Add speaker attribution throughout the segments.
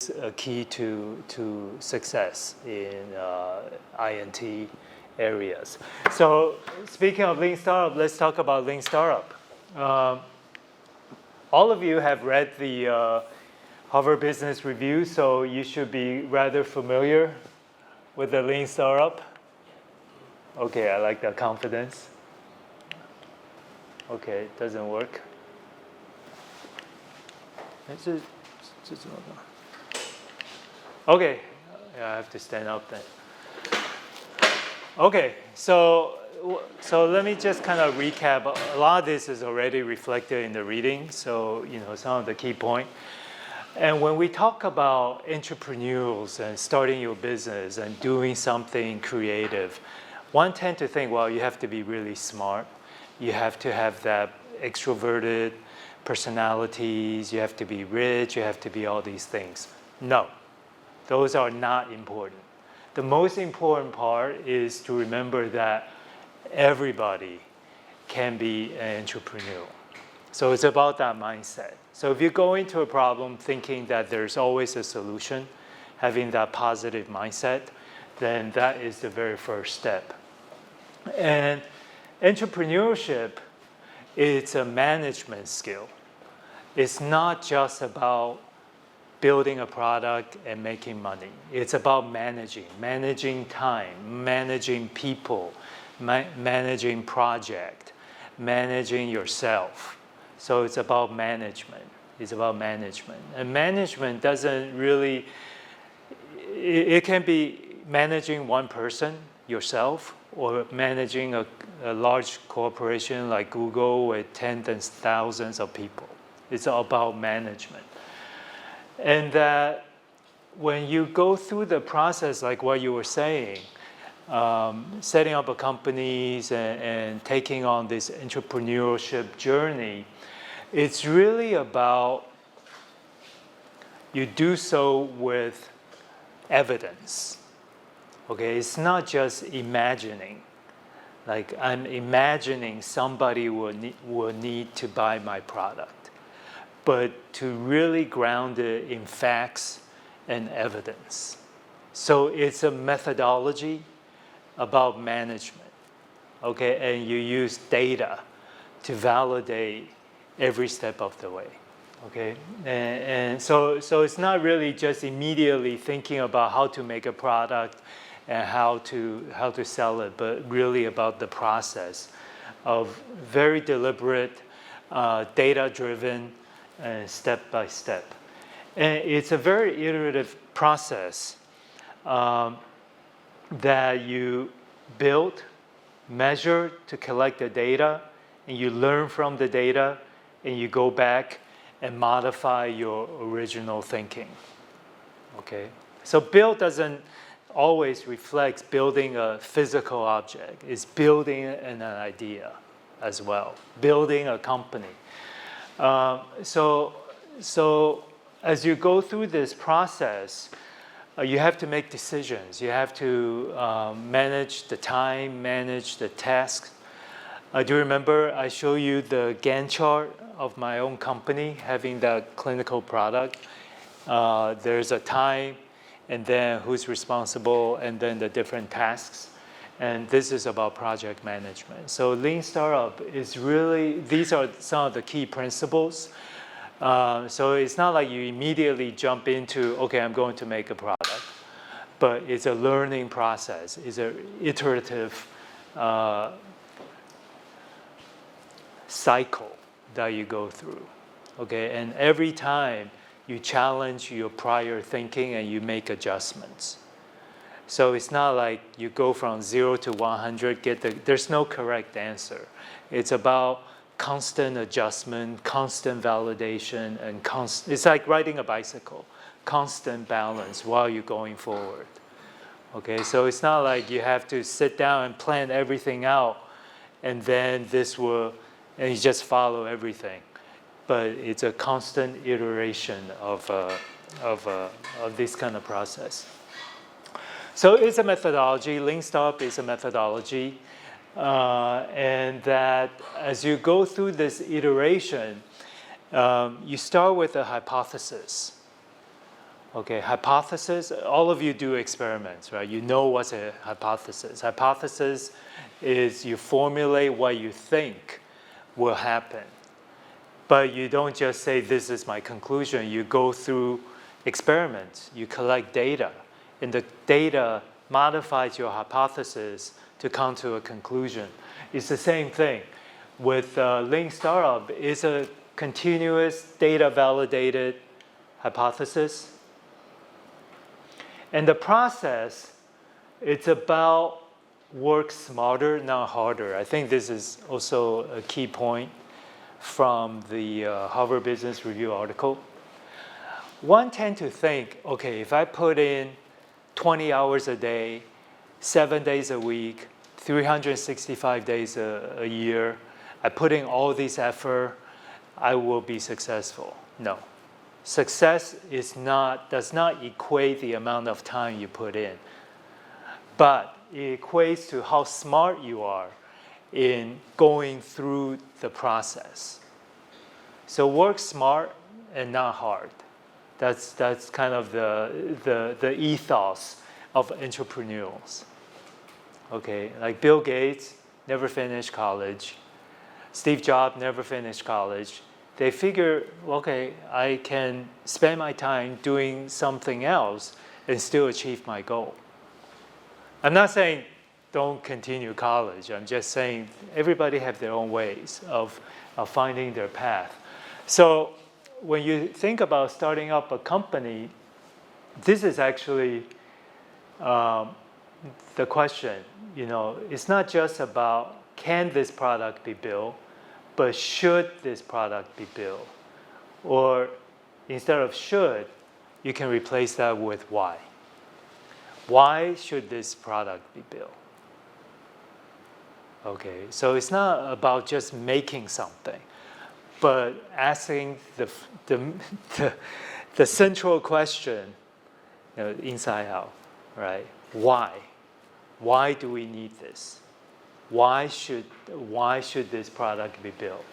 Speaker 1: a key to success in INT areas. So speaking of Lean Startup, let's talk about Lean Startup. All of you have read the Harvard Business Review, so you should be rather familiar with the Lean Startup. Okay, I like that confidence. Okay, it doesn't work. Okay, yeah, I have to stand up then. Okay, so let me just kind of recap. A lot of this is already reflected in the reading, so some of the key points. And when we talk about entrepreneurs and starting your business and doing something creative, one tends to think, well, you have to be really smart. You have to have that extroverted personalities. You have to be rich. You have to be all these things. No, those are not important. The most important part is to remember that everybody can be an entrepreneur. So it's about that mindset. So if you go into a problem thinking that there's always a solution, having that positive mindset, then that is the very first step. And entrepreneurship, it's a management skill. It's not just about building a product and making money. It's about managing time, managing people, managing project, managing yourself. So it's about management. And management doesn't really, it can be managing one person, yourself, or managing a large corporation like Google with tens and thousands of people. It's all about management. And that when you go through the process, like what you were saying, setting up a companies and taking on this entrepreneurship journey, it's really about you do so with evidence. Okay, it's not just imagining. Like I'm imagining somebody will need to buy my product, but to really ground it in facts and evidence. So it's a methodology about management, okay? And you use data to validate every step of the way, okay? And so it's not really just immediately thinking about how to make a product and how to sell it, but really about the process of very deliberate, data-driven, step by step. And it's a very iterative process that you build, measure to collect the data, and you learn from the data, and you go back and modify your original thinking. Okay? So build doesn't always reflect building a physical object. It's building an idea as well, building a company. So as you go through this process, you have to make decisions. You have to manage the time, manage the tasks. Do you remember I showed you the Gantt chart of my own company having that clinical product? There's a time, and then who's responsible, and then the different tasks. And this is about project management. So Lean Startup is really, these are some of the key principles. So it's not like you immediately jump into, okay, I'm going to make a product. But it's a learning process. It's an iterative cycle that you go through. Okay, and every time you challenge your prior thinking and you make adjustments. So it's not like you go from 0 to 100, there's no correct answer. It's about constant adjustment, constant validation, and it's like riding a bicycle, constant balance while you're going forward. Okay, so it's not like you have to sit down and plan everything out, and then and you just follow everything. But it's a constant iteration of this kind of process. So it's a methodology. Lean Startup is a methodology. And that as you go through this iteration, you start with a hypothesis. Okay, hypothesis, all of you do experiments, right? You know what's a hypothesis. Hypothesis is you formulate what you think will happen. But you don't just say, this is my conclusion. You go through experiments. You collect data. And the data modifies your hypothesis to come to a conclusion. It's the same thing. With Lean Startup, it's a continuous data-validated hypothesis. And the process, it's about work smarter, not harder. I think this is also a key point from the Harvard Business Review article. One tend to think, okay, if I put in 20 hours a day, 7 days a week, 365 days a year, I put in all this effort, I will be successful. No. Success does not equate the amount of time you put in, but it equates to how smart you are in going through the process. So work smart and not hard. That's kind of the ethos of entrepreneurs. Okay, like Bill Gates never finished college. Steve Jobs never finished college. They figure, okay, I can spend my time doing something else and still achieve my goal. I'm not saying don't continue college. I'm just saying everybody have their own ways of finding their path. So when you think about starting up a company, this is actually the question. You know, it's not just about can this product be built, but should this product be built? Or instead of should, you can replace that with why. Why should this product be built? Okay, so it's not about just making something, but asking the central question, you know, inside out, right? Why? Why do we need this? Why should this product be built?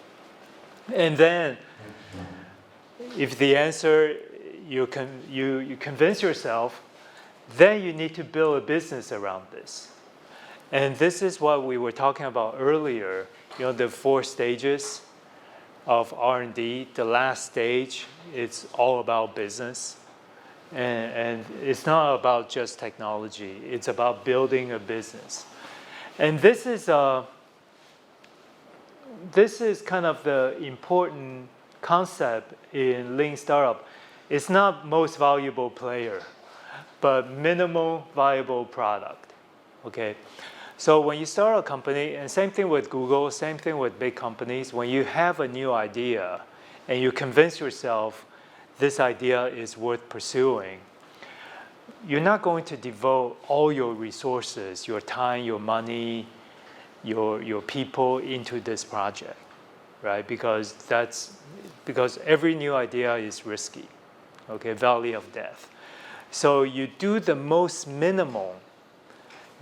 Speaker 1: And then, if the answer you convince yourself, then you need to build a business around this. And this is what we were talking about earlier. You know, the 4 stages of R&D. The last stage, it's all about business. And it's not about just technology. It's about building a business. And this is kind of the important concept in Lean Startup. It's not most valuable player, but minimal viable product. Okay, so when you start a company, and same thing with Google, same thing with big companies, when you have a new idea and you convince yourself this idea is worth pursuing, you're not going to devote all your resources, your time, your money, your people into this project, right? Because every new idea is risky, okay, valley of death. So you do the most minimal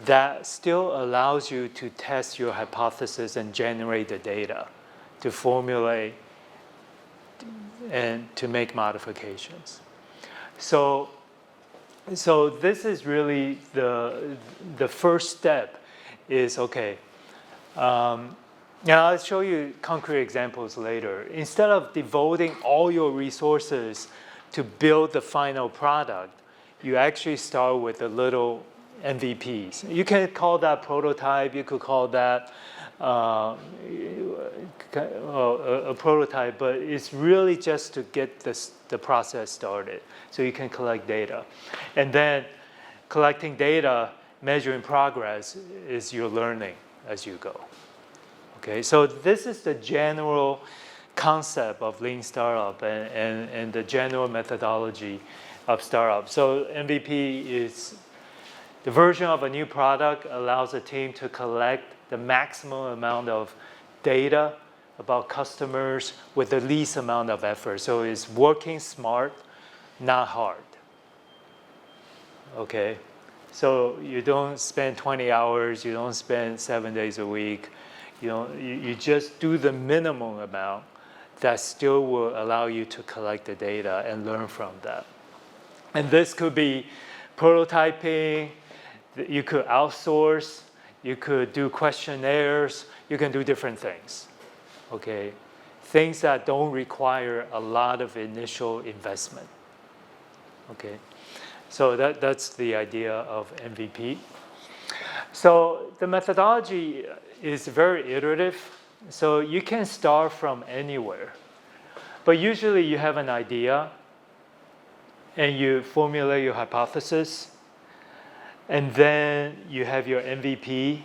Speaker 1: that still allows you to test your hypothesis and generate the data to formulate and to make modifications. So this is really the first step is, okay, now I'll show you concrete examples later. Instead of devoting all your resources to build the final product, you actually start with a little MVPs. You can call that prototype, you could call that a prototype, but it's really just to get the process started so you can collect data. And then collecting data, measuring progress is your learning as you go. Okay, so this is the general concept of Lean Startup and the general methodology of startup. So MVP is the version of a new product allows a team to collect the maximum amount of data about customers with the least amount of effort. So it's working smart, not hard. Okay, so you don't spend 20 hours, you don't spend 7 days a week. You just do the minimum amount that still will allow you to collect the data and learn from that. And this could be prototyping, you could outsource, you could do questionnaires, you can do different things, okay? Things that don't require a lot of initial investment, okay? So that's the idea of MVP. So the methodology is very iterative, so you can start from anywhere. But usually you have an idea, and you formulate your hypothesis, and then you have your MVP,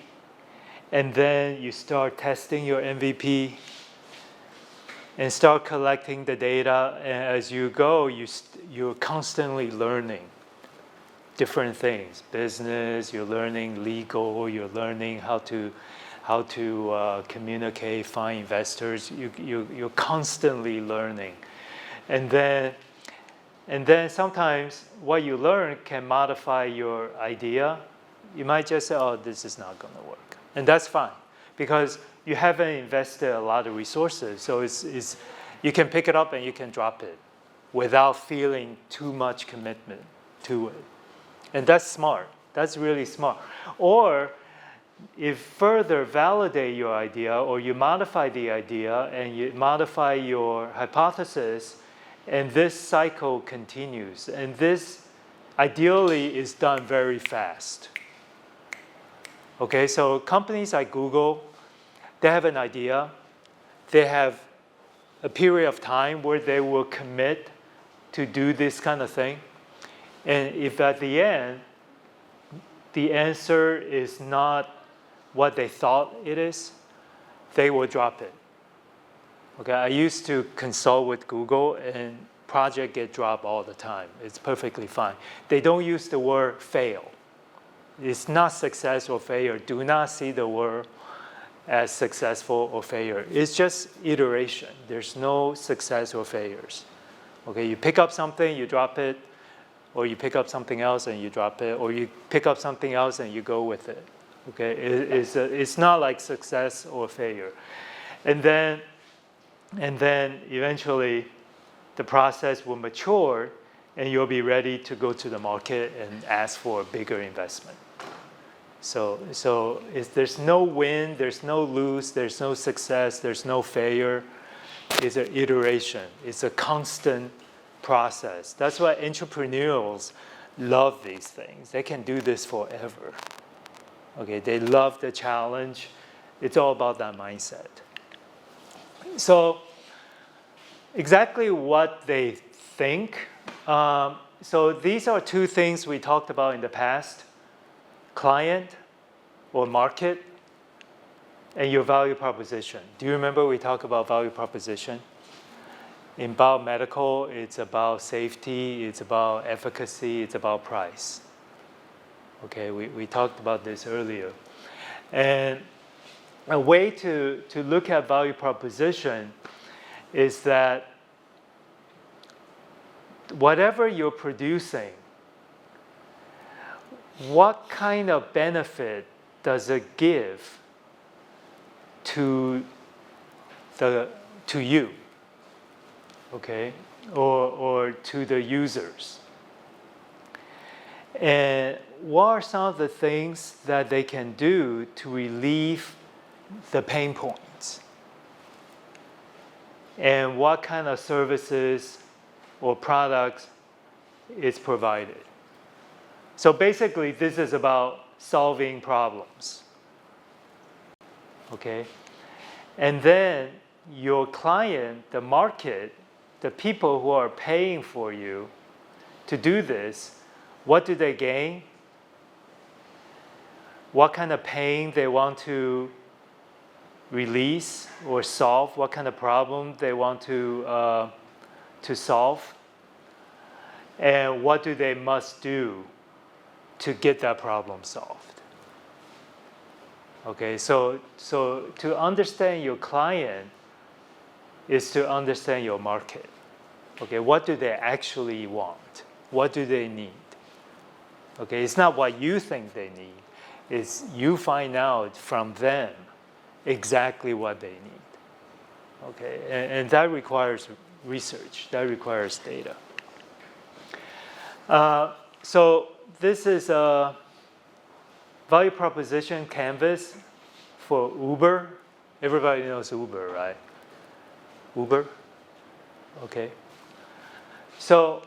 Speaker 1: and then you start testing your MVP, and start collecting the data. And as you go, you're constantly learning different things. Business, you're learning legal, you're learning how to communicate, find investors. You're constantly learning. And then sometimes what you learn can modify your idea. You might just say, oh, this is not going to work. And that's fine, because you haven't invested a lot of resources. So you can pick it up and you can drop it without feeling too much commitment to it. And that's smart. That's really smart. Or if further validate your idea, or you modify the idea and you modify your hypothesis, and this cycle continues. And this ideally is done very fast. Okay, so companies like Google, they have an idea. They have a period of time where they will commit to do this kind of thing. And if at the end, the answer is not what they thought it is, they will drop it. Okay, I used to consult with Google, and projects get dropped all the time. It's perfectly fine. They don't use the word fail. It's not success or failure. Do not see the word as successful or failure. It's just iteration. There's no success or failures. Okay, you pick up something, you drop it, or you pick up something else and you drop it, or you pick up something else and you go with it. Okay, it's not like success or failure. And then eventually the process will mature, and you'll be ready to go to the market and ask for a bigger investment. So there's no win, there's no lose, there's no success, there's no failure. It's an iteration. It's a constant process. That's why entrepreneurs love these things. They can do this forever. Okay, they love the challenge. It's all about that mindset. So exactly what they think. So these are two things we talked about in the past: client or market, and your value proposition. Do you remember we talked about value proposition? In biomedical, it's about safety, it's about efficacy, it's about price. Okay, we talked about this earlier. And a way to look at value proposition is that whatever you're producing, what kind of benefit does it give to you, okay, or to the users? And what are some of the things that they can do to relieve the pain points? And what kind of services or products is provided? So basically, this is about solving problems. Okay? And then your client, the market, the people who are paying for you to do this, what do they gain? What kind of pain they want to release or solve? What kind of problem they want to solve? And what do they must do to get that problem solved? Okay, so to understand your client is to understand your market. Okay, what do they actually want? What do they need? Okay, it's not what you think they need. It's you find out from them exactly what they need. Okay, and that requires research. That requires data. So this is a value proposition canvas for Uber. Everybody knows Uber, right? Uber? Okay. So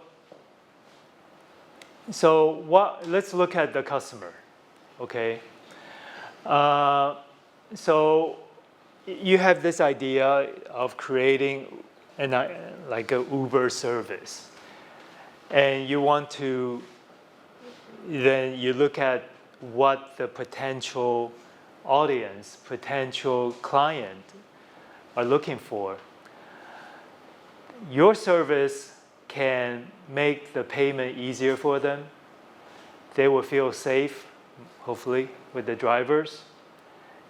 Speaker 1: let's look at the customer, okay? So you have this idea of creating like a Uber service. And you want to, then you look at what the potential audience, potential client are looking for. Your service can make the payment easier for them. They will feel safe, hopefully, with the drivers.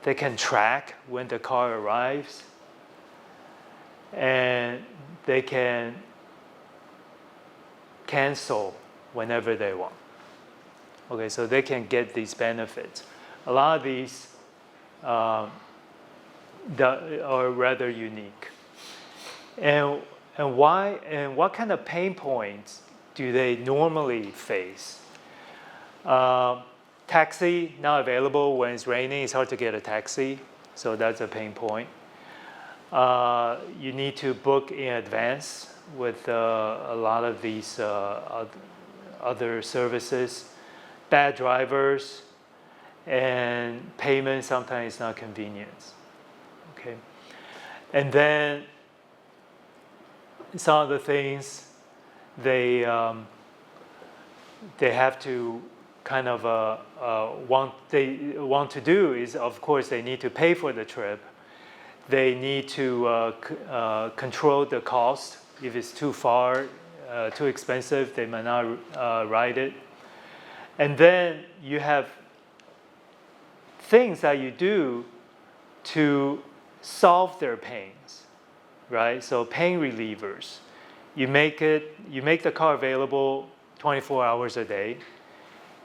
Speaker 1: They can track when the car arrives. And they can cancel whenever they want. Okay, so they can get these benefits. A lot of these are rather unique. And why? And what kind of pain points do they normally face? Taxi not available when it's raining. It's hard to get a taxi, so that's a pain point. You need to book in advance with a lot of these other services. Bad drivers, and payment sometimes is not convenient. Okay, and then some of the things they have to kind of want to do is, of course, they need to pay for the trip. They need to control the cost. If it's too far, too expensive, they might not ride it. And then you have things that you do to solve their pains, right? So pain relievers. You make the car available 24 hours a day.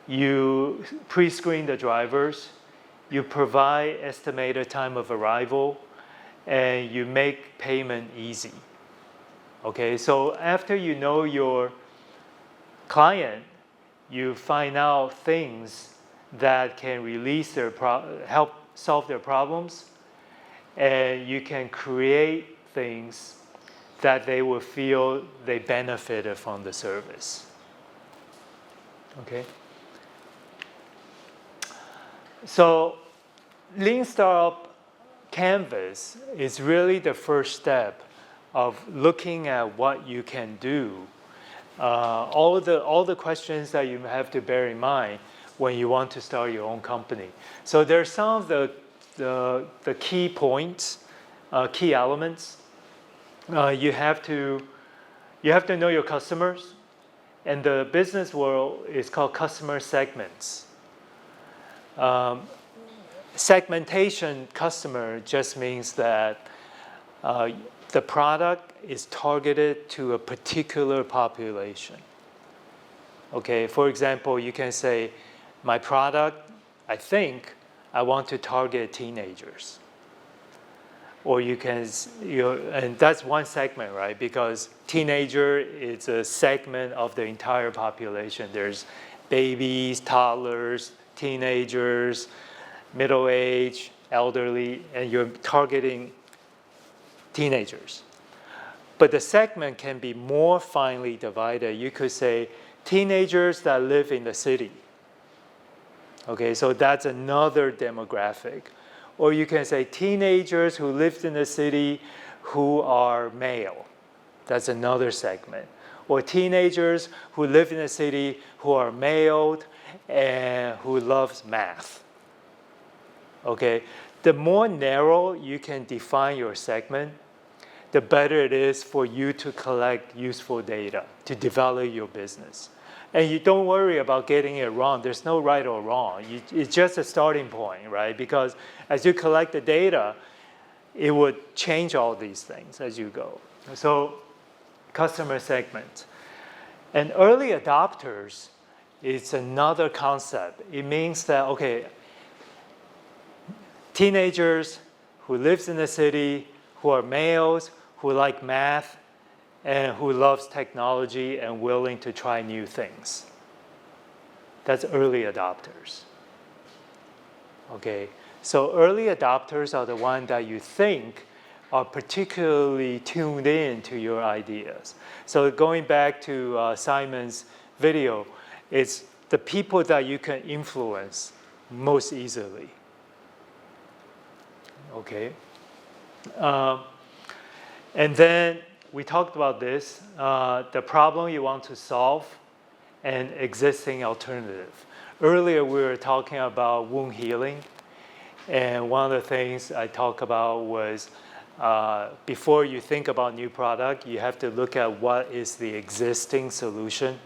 Speaker 1: You pre-screen the drivers. You provide estimated time of arrival, and you make payment easy. Okay, so after you know your client, you find out things that can release help solve their problems, and you can create things that they will feel they benefited from the service. Okay. So Lean Startup Canvas is really the first step of looking at what you can do. All the questions that you have to bear in mind when you want to start your own company. So there's some of the key points, key elements. You have to know your customers, and the business world is called customer segments. Segmentation customer just means that the product is targeted to a particular population. Okay, for example, you can say, my product, I think I want to target teenagers. Or you can, and that's one segment, right? Because teenager is a segment of the entire population. There's babies, toddlers, teenagers, middle-aged, elderly, and you're targeting teenagers. But the segment can be more finely divided. You could say teenagers that live in the city. Okay, so that's another demographic. Or you can say teenagers who live in the city who are male. That's another segment. Or teenagers who live in the city who are male and who loves math. Okay, the more narrow you can define your segment, the better it is for you to collect useful data to develop your business. And you don't worry about getting it wrong. There's no right or wrong. It's just a starting point, right? Because as you collect the data, it would change all these things as you go. So customer segment. And early adopters is another concept. It means that, okay, teenagers who lives in the city, who are males, who like math, and who loves technology and willing to try new things. That's early adopters. Okay, so early adopters are the ones that you think are particularly tuned in to your ideas. So going back to Simon's video, it's the people that you can influence most easily. Okay. And then we talked about this, the problem you want to solve and existing alternative. Earlier we were talking about wound healing, and one of the things I talked about was before you think about new product, you have to look at what is the existing solution.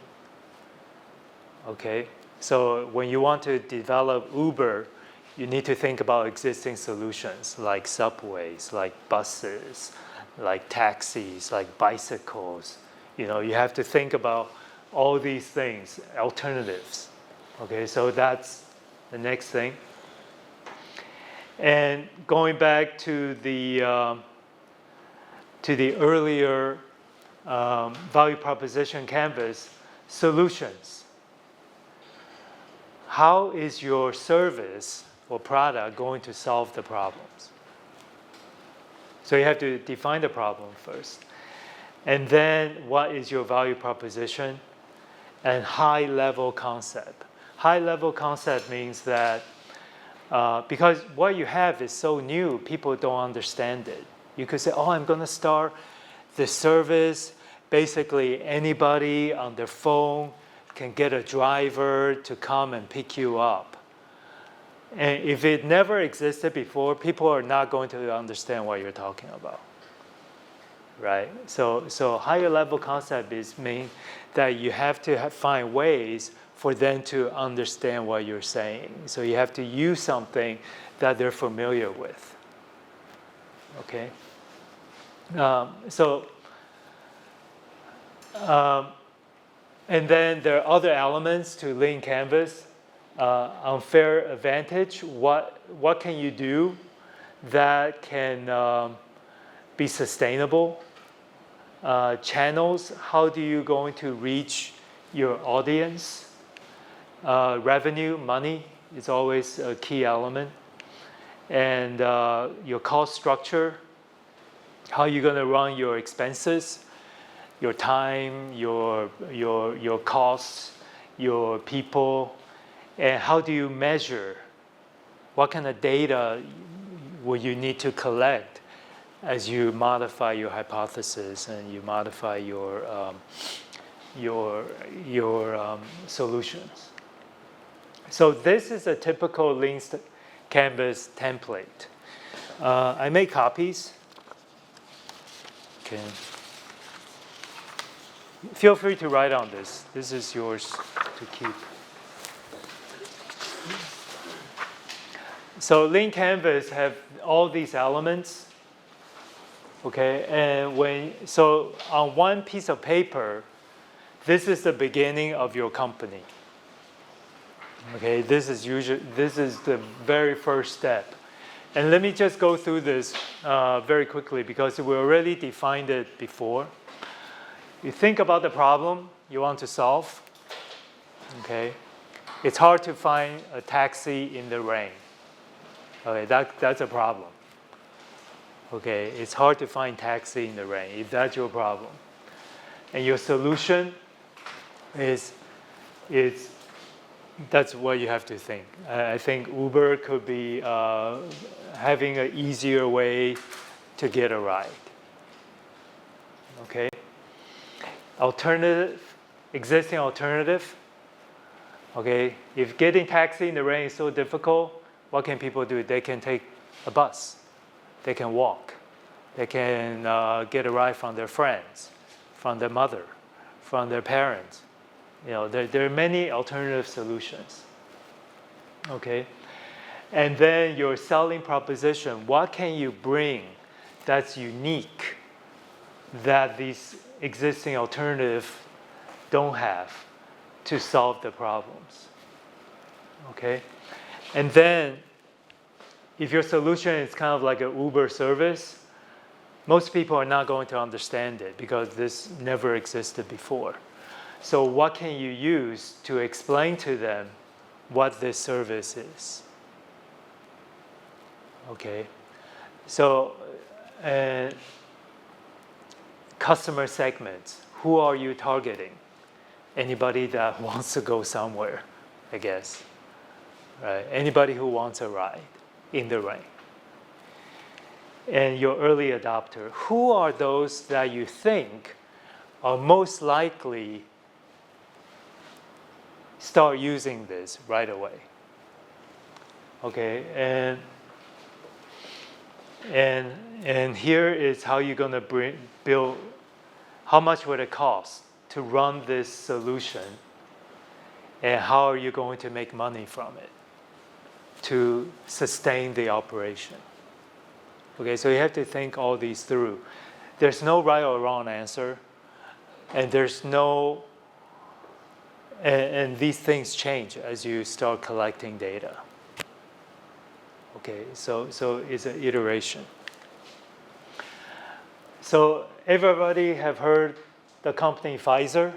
Speaker 1: Okay, so when you want to develop Uber, you need to think about existing solutions like subways, like buses, like taxis, like bicycles. You know, you have to think about all these things, alternatives. Okay, so that's the next thing. And going back to the earlier value proposition canvas, solutions. How is your service or product going to solve the problems? So you have to define the problem first. And then what is your value proposition? And high-level concept. High-level concept means that because what you have is so new, people don't understand it. You could say, oh, I'm going to start the service. Basically, anybody on their phone can get a driver to come and pick you up. And if it never existed before, people are not going to understand what you're talking about. Right? So higher level concept is mean that you have to find ways for them to understand what you're saying. So you have to use something that they're familiar with. Okay? And then there are other elements to Lean Canvas. Unfair advantage, what can you do that can be sustainable? Channels, how do you going to reach your audience? Revenue, money is always a key element. And your cost structure, how are you going to run your expenses, your time, your costs, your people, and how do you measure? What kind of data will you need to collect as you modify your hypothesis and you modify your solutions? So this is a typical Lean Canvas template. I made copies. Okay. Feel free to write on this. This is yours to keep. So Lean Canvas have all these elements. Okay, and so on one piece of paper, this is the beginning of your company. Okay, this is the very first step. And let me just go through this very quickly because we already defined it before. You think about the problem you want to solve. Okay, it's hard to find a taxi in the rain. Okay, that's a problem. Okay, it's hard to find taxi in the rain if that's your problem. And your solution is that's what you have to think. I think Uber could be having an easier way to get a ride. Okay. Existing alternative. Okay, if getting taxi in the rain is so difficult, what can people do? They can take a bus. They can walk. They can get a ride from their friends, from their mother, from their parents. You know, there are many alternative solutions. Okay, and then your selling proposition. What can you bring that's unique that these existing alternatives don't have to solve the problems? Okay, and then if your solution is kind of like an Uber service, most people are not going to understand it because this never existed before. So what can you use to explain to them what this service is? Okay, so customer segments. Who are you targeting? Anybody that wants to go somewhere, I guess. Right? Anybody who wants a ride in the rain. And your early adopter. Who are those that you think are most likely start using this right away? Okay, and here is how you're going to build. How much would it cost to run this solution, and how are you going to make money from it to sustain the operation? Okay, so you have to think all these through. There's no right or wrong answer, and there's no, and these things change as you start collecting data. Okay, so it's an iteration. So everybody have heard the company Pfizer?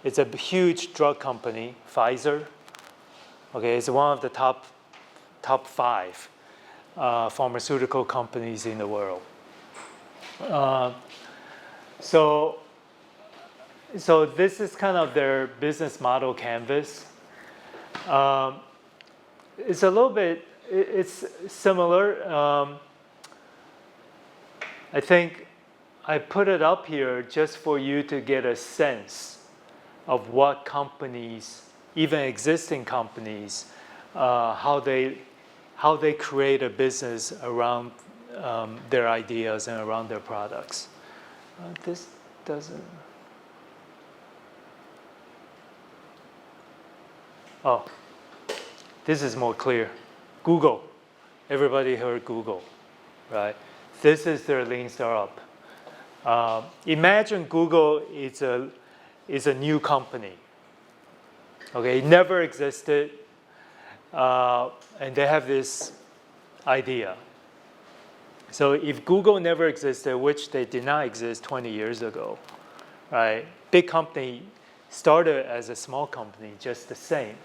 Speaker 1: It's a huge drug company, Pfizer. Okay, it's one of the top 5 pharmaceutical companies in the world. So this is kind of their business model canvas. It's a little bit, it's similar. I think I put it up here just for you to get a sense of what companies, even existing companies, how they create a business around their ideas and around their products. This doesn't. Oh, this is more clear. Google. Everybody heard Google, right? This is their Lean Startup. Imagine Google is a new company. Okay, it never existed, and they have this idea. So if Google never existed, which they did not exist 20 years ago, right? Big company started as a small company, just the same.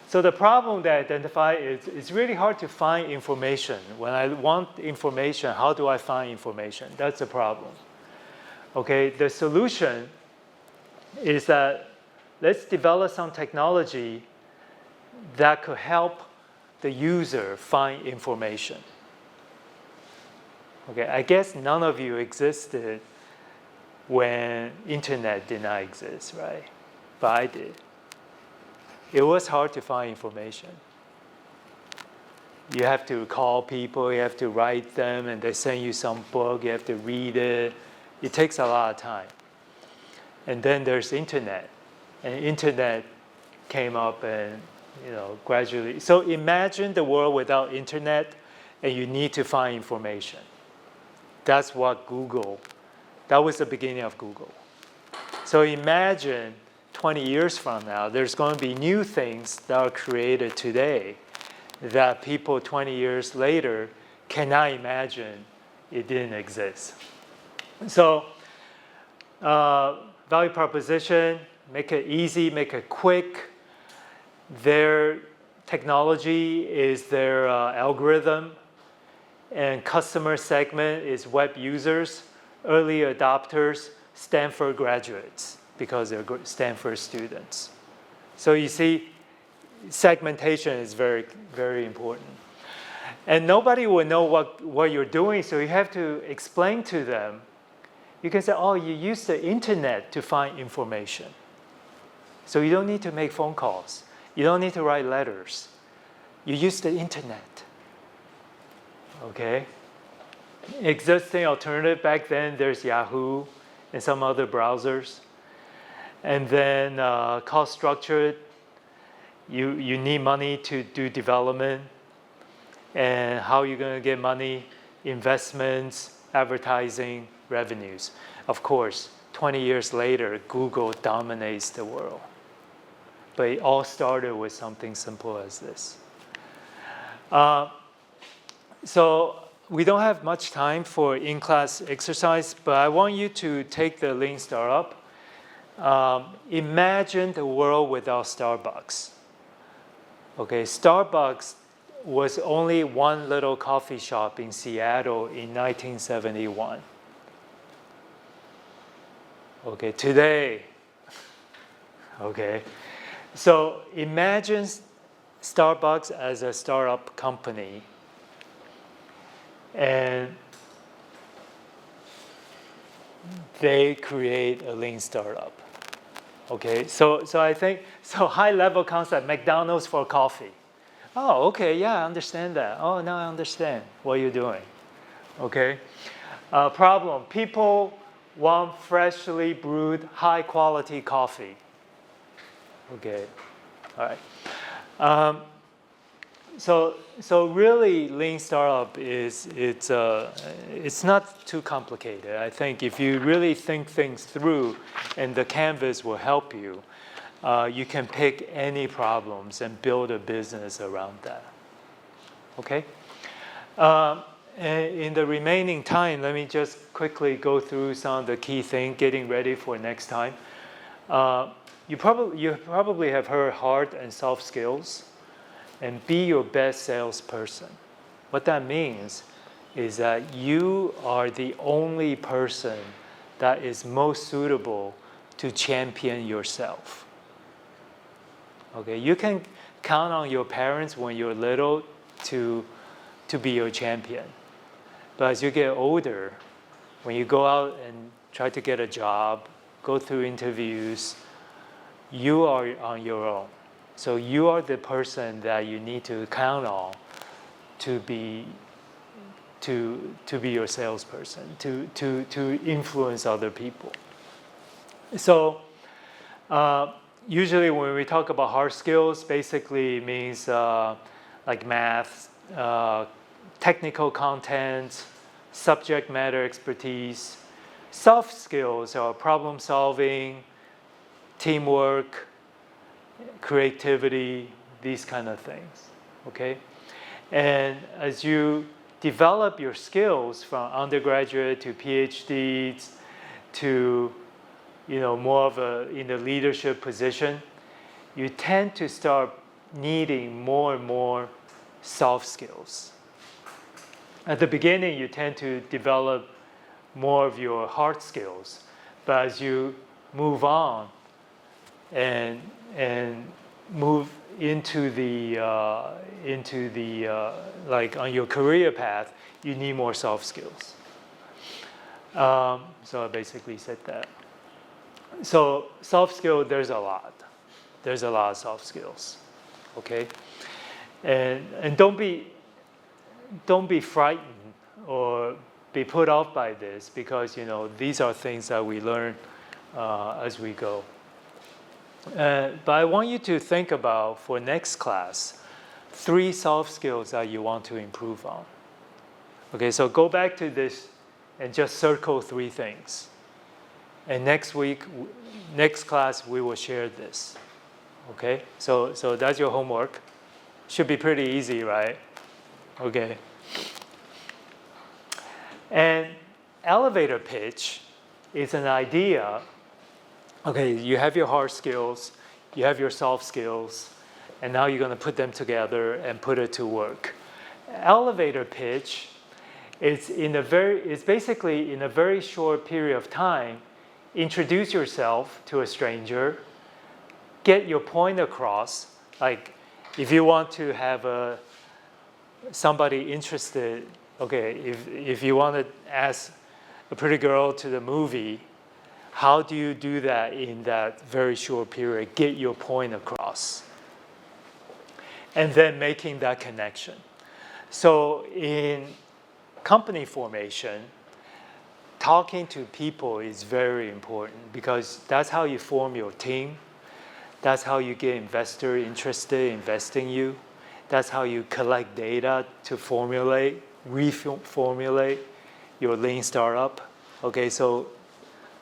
Speaker 1: So the problem they identify is it's really hard to find information. When I want information, how do I find information? That's the problem. Okay, the solution is that let's develop some technology that could help the user find information. Okay, I guess none of you existed when internet did not exist, right? But I did. It was hard to find information. You have to call people, you have to write them, and they send you some book, you have to read it. It takes a lot of time. And then there's internet. And internet came up and gradually. So imagine the world without internet, and you need to find information. That's what that was the beginning of Google. So imagine 20 years from now, there's going to be new things that are created today that people 20 years later cannot imagine it didn't exist. So value proposition, make it easy, make it quick. Their technology is their algorithm, and customer segment is web users, early adopters, Stanford graduates, because they're Stanford students. So you see, segmentation is very, very important. And nobody will know what you're doing, so you have to explain to them. You can say, oh, you use the internet to find information. So you don't need to make phone calls. You don't need to write letters. You use the internet. Okay? Existing alternative back then, there's Yahoo and some other browsers. And then cost structure, you need money to do development. And how you're going to get money, investments, advertising, revenues. Of course, 20 years later, Google dominates the world. But it all started with something simple as this. So we don't have much time for in-class exercise, but I want you to take the Lean Startup. Imagine the world without Starbucks. Okay, Starbucks was only one little coffee shop in Seattle in 1971. Okay, today, okay. So imagine Starbucks as a startup company, and they create a Lean Startup. Okay, so I think, so high level concept, McDonald's for coffee. Oh, okay, yeah, I understand that. Oh, now I understand what you're doing. Okay, problem, people want freshly brewed, high quality coffee. Okay, all right. So really, Lean Startup it's not too complicated. I think if you really think things through, and the canvas will help you, you can pick any problems and build a business around that. Okay. In the remaining time, let me just quickly go through some of the key things, getting ready for next time. You probably have heard hard and soft skills. And be your best salesperson. What that means is that you are the only person that is most suitable to champion yourself. Okay, you can count on your parents when you're little to be your champion. But as you get older, when you go out and try to get a job, go through interviews, you are on your own. So you are the person that you need to count on to be your salesperson, to influence other people. So usually when we talk about hard skills, basically it means like math, technical content, subject matter expertise. Soft skills are problem solving, teamwork, creativity, these kind of things, okay? And as you develop your skills from undergraduate to PhDs to, more of in a leadership position, you tend to start needing more and more soft skills. At the beginning, you tend to develop more of your hard skills, but as you move on and move into the like on your career path, you need more soft skills. So I basically said that. So soft skill, there's a lot of soft skills, okay? And don't be frightened or be put off by this, because these are things that we learn as we go. But I want you to think about, for next class, 3 soft skills that you want to improve on. Okay, so go back to this and just circle 3 things. And next class, we will share this. Okay, so that's your homework. Should be pretty easy, right? Okay. And elevator pitch is an idea. Okay, you have your hard skills, you have your soft skills, and now you're going to put them together and put it to work. Elevator pitch is basically in a very short period of time, introduce yourself to a stranger, get your point across. Like if you want to have somebody interested, okay, if you want to ask a pretty girl to the movie, how do you do that in that very short period? Get your point across. And then making that connection. So in company formation, talking to people is very important, because that's how you form your team. That's how you get investors interested in investing in you. That's how you collect data to reformulate your Lean Startup. Okay, so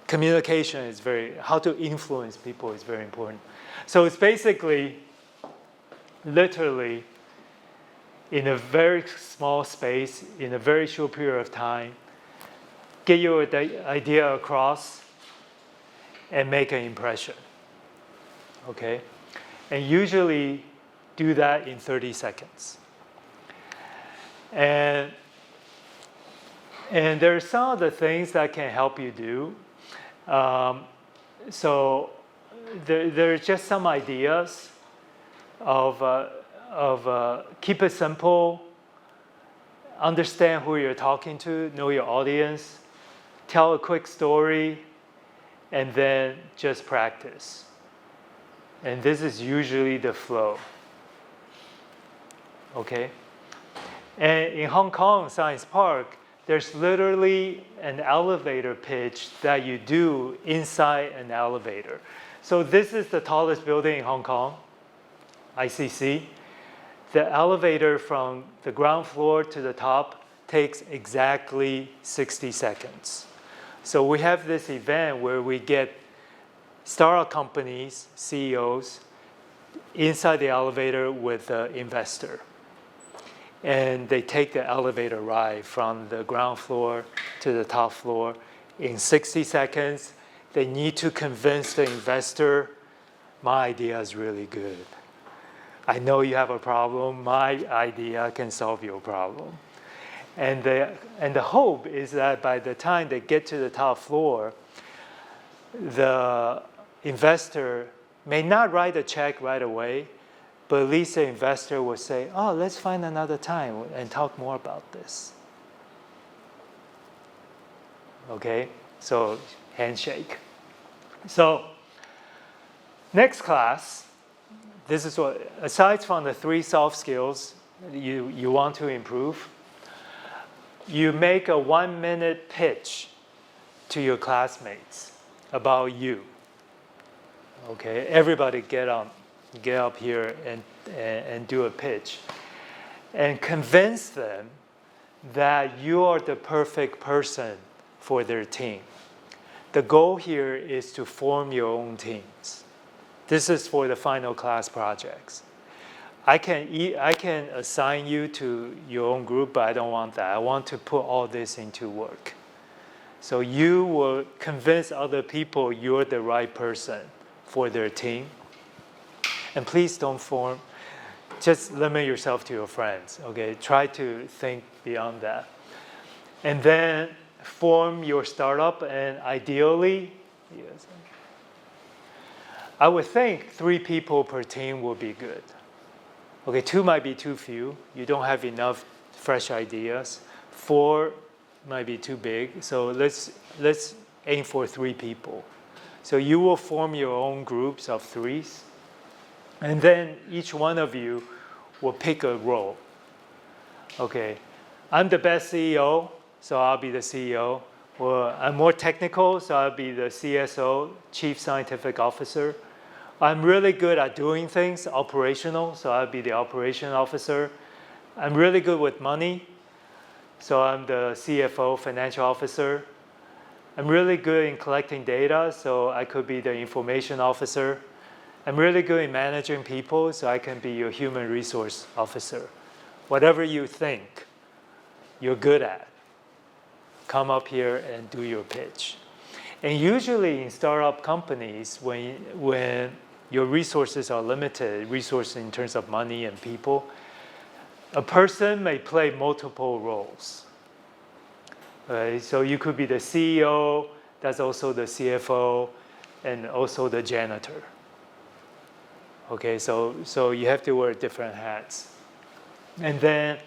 Speaker 1: communication is how to influence people is very important. So it's basically, literally, in a very small space, in a very short period of time, get your idea across, and make an impression. Okay? And usually do that in 30 seconds. And there are some of the things that can help you do. So there are just some ideas of keep it simple, understand who you're talking to, know your audience, tell a quick story, and then just practice. And this is usually the flow. Okay? And in Hong Kong Science Park, there's literally an elevator pitch that you do inside an elevator. So this is the tallest building in Hong Kong, ICC. The elevator from the ground floor to the top takes exactly 60 seconds. So we have this event where we get startup companies, CEOs, inside the elevator with the investor. And they take the elevator ride from the ground floor to the top floor. In 60 seconds, they need to convince the investor, my idea is really good. I know you have a problem. My idea can solve your problem. And the hope is that by the time they get to the top floor, the investor may not write a check right away, but at least the investor will say, oh, let's find another time and talk more about this. Okay, so handshake. So next class, this is what, aside from the 3 soft skills you want to improve, you make a 1-minute pitch to your classmates about you. Okay, everybody get up here and do a pitch. And convince them that you are the perfect person for their team. The goal here is to form your own teams. This is for the final class projects. I can assign you to your own group, but I don't want that. I want to put all this into work. So you will convince other people you're the right person for their team. And please don't just limit yourself to your friends, okay? Try to think beyond that. And then form your startup, and ideally, I would think 3 people per team would be good. Okay, 2 might be too few. You don't have enough fresh ideas. 4 might be too big. So let's aim for 3 people. So you will form your own groups of 3s. And then each one of you will pick a role. Okay, I'm the best CEO, so I'll be the CEO. Or I'm more technical, so I'll be the CSO, Chief Scientific Officer. I'm really good at doing things, operational, so I'll be the operation officer. I'm really good with money, so I'm the CFO, financial officer. I'm really good in collecting data, so I could be the information officer. I'm really good in managing people, so I can be your human resource officer. Whatever you think you're good at, come up here and do your pitch. And usually in startup companies, when your resources are limited, resources in terms of money and people, a person may play multiple roles. So you could be the CEO, that's also the CFO, and also the janitor. Okay, so you have to wear different hats. And then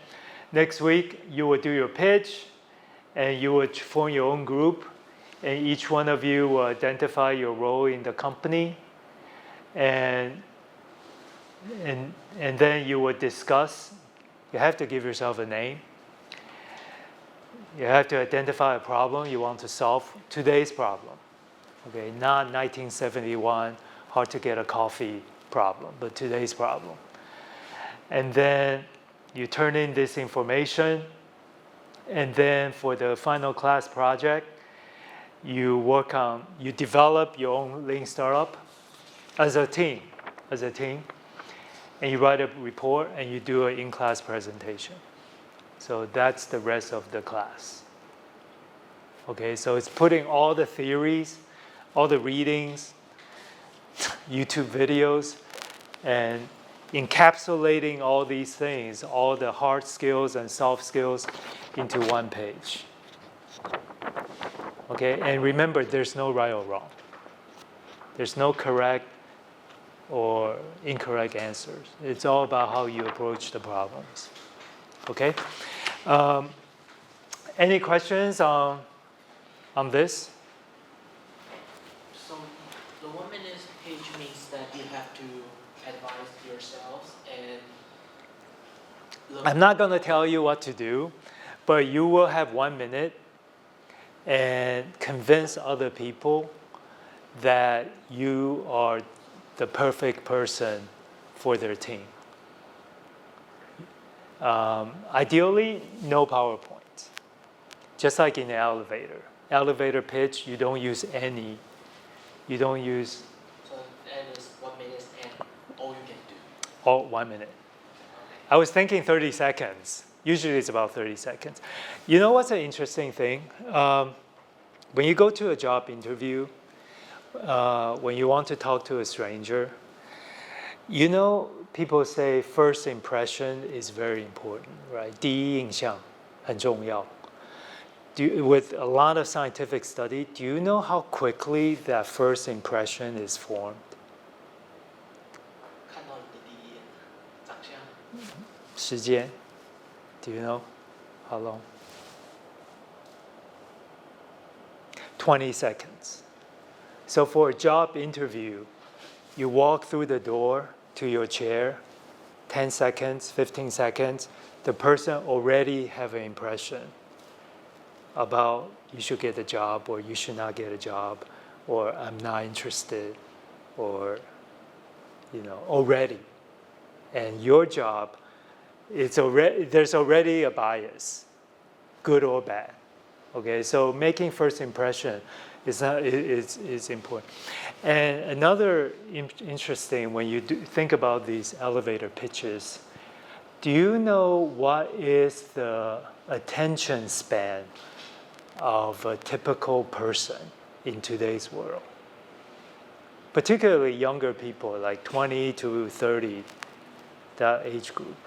Speaker 1: next week, you will do your pitch, and you will form your own group, and each one of you will identify your role in the company, and then you will discuss. You have to give yourself a name. You have to identify a problem you want to solve, today's problem. Okay, not 1971, hard to get a coffee problem, but today's problem. And then you turn in this information, and then for the final class project, you develop your own Lean Startup as a team. and you write a report, and you do an in-class presentation. So that's the rest of the class. Okay, so it's putting all the theories, all the readings, YouTube videos, and encapsulating all these things, all the hard skills and soft skills, into one page. Okay, and remember, there's no right or wrong. There's no correct or incorrect answers. It's all about how you approach the problems. Okay? Any questions on this?
Speaker 2: So the 1 minute page means that you have to advise yourselves and
Speaker 1: I'm not going to tell you what to do, but you will have 1 minute and convince other people that you are the perfect person for their team. Ideally, no PowerPoint. Just like in the elevator pitch, you don't use any. You don't use.
Speaker 2: So that is 1 minute and all you can do.
Speaker 1: All 1 minute. I was thinking 30 seconds. Usually it's about 30 seconds. You know what's an interesting thing? When you go to a job interview, when you want to talk to a stranger, you know, people say first impression is very important, right? 第一印象很重要. With a lot of scientific study, do you know how quickly that first impression is formed?
Speaker 2: 看到你的第一眼长相。
Speaker 1: 时间, do you know how long? 20 seconds. So for a job interview, you walk through the door to your chair, 10 seconds, 15 seconds, the person already have an impression about you should get a job or you should not get a job or I'm not interested or, you know, already. And your job, there's already a bias, good or bad. Okay, so making first impression is important. And another interesting, when you think about these elevator pitches, do you know what is the attention span of a typical person in today's world? Particularly younger people, like 20 to 30, that age group.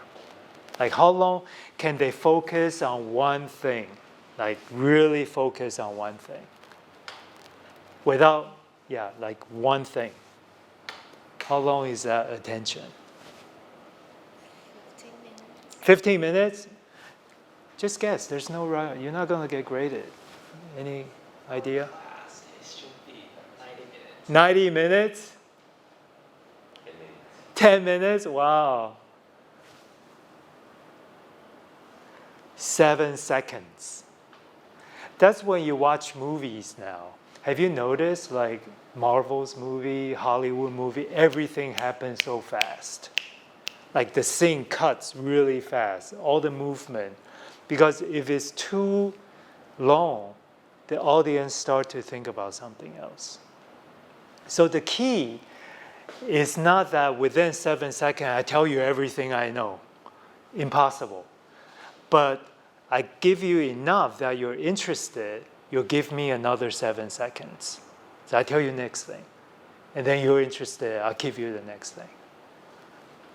Speaker 1: Like how long can they focus on one thing? Like really focus on one thing? Without, like one thing. How long is that attention?
Speaker 3: 15 minutes.
Speaker 1: 15 minutes? Just guess. There's no right. You're not going to get graded. Any idea?
Speaker 2: Class, it should be 90 minutes.
Speaker 1: 90 minutes? 10 minutes? Wow. 7 seconds. That's when you watch movies now. Have you noticed, like Marvel's movie, Hollywood movie, everything happens so fast. Like the scene cuts really fast, all the movement. Because if it's too long, the audience start to think about something else. So the key is not that within 7 seconds I tell you everything I know. Impossible. But I give you enough that you're interested, you'll give me another 7 seconds. So I tell you next thing. And then you're interested, I'll give you the next thing.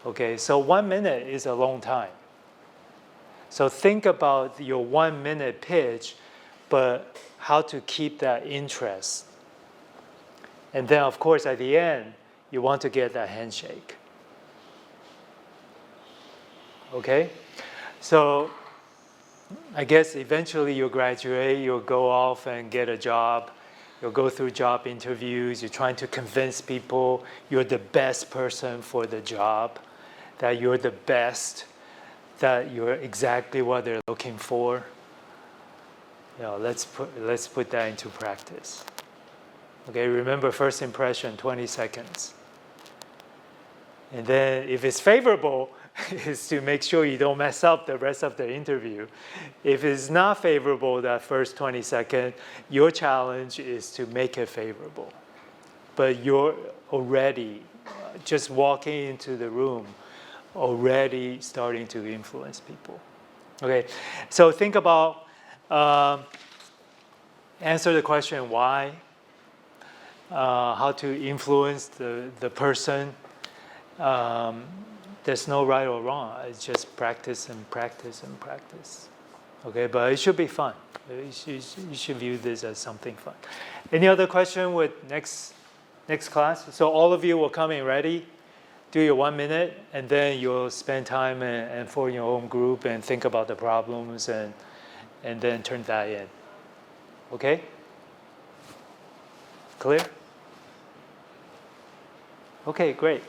Speaker 1: Okay, so 1 minute is a long time. So think about your 1 minute pitch, but how to keep that interest. And then, of course, at the end, you want to get that handshake. Okay? So I guess eventually you'll graduate, you'll go off and get a job. You'll go through job interviews. You're trying to convince people you're the best person for the job, that you're the best, that you're exactly what they're looking for. You know, let's put that into practice. Okay, remember first impression, 20 seconds. And then if it's favorable, is to make sure you don't mess up the rest of the interview. If it's not favorable, that first 20 seconds, your challenge is to make it favorable. But you're already just walking into the room, already starting to influence people. Okay, so think about, answer the question why, how to influence the person. There's no right or wrong. It's just practice and practice and practice. Okay, but it should be fun. You should view this as something fun. Any other question with next class? So all of you will come in ready, do your 1 minute, and then you'll spend time and form your own group and think about the problems and then turn that in. Okay? Clear? Okay, great.